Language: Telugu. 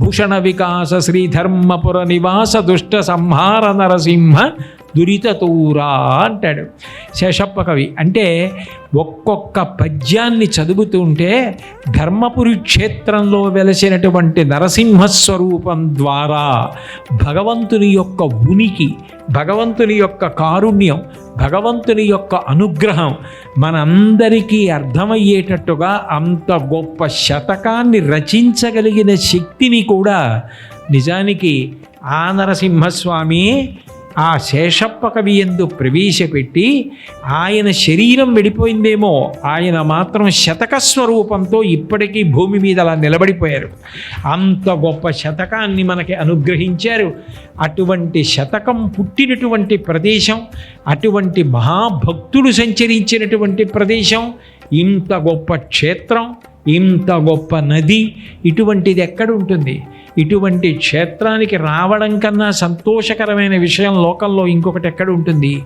భూషణ వికాస శ్రీధర్మపుర నివాస దుష్ట సంహార నరసింహ దురితతూరా అంటాడు శేషప్ప కవి. అంటే ఒక్కొక్క పద్యాన్ని చదువుతుంటే ధర్మపురి క్షేత్రంలో వెలసినటువంటి నరసింహస్వరూపం ద్వారా భగవంతుని యొక్క ఉనికి, భగవంతుని యొక్క కారుణ్యం, భగవంతుని యొక్క అనుగ్రహం మనందరికీ అర్థమయ్యేటట్టుగా అంత గొప్ప శతకాన్ని రచించగలిగిన శక్తిని కూడా నిజానికి ఆ నరసింహస్వామి ఆ శేషప్ప కవి యందు ప్రవేశపెట్టి, ఆయన శరీరం విడిపోయిందేమో, ఆయన మాత్రం శతక స్వరూపంతో ఇప్పటికీ భూమి మీద అలా నిలబడిపోయారు. అంత గొప్ప శతకాన్ని మనకి అనుగ్రహించారు. అటువంటి శతకం పుట్టినటువంటి ప్రదేశం, అటువంటి మహాభక్తుడు సంచరించినటువంటి ప్రదేశం, ఇంత గొప్ప క్షేత్రం, ఇంత గొప్ప నది, ఇటువంటిది ఎక్కడ ఉంటుంది? ఇటువంటి క్షేత్రానికి రావడం కన్నా సంతోషకరమైన విషయం లోకంలో ఇంకొకటి ఎక్కడ ఉంటుంది?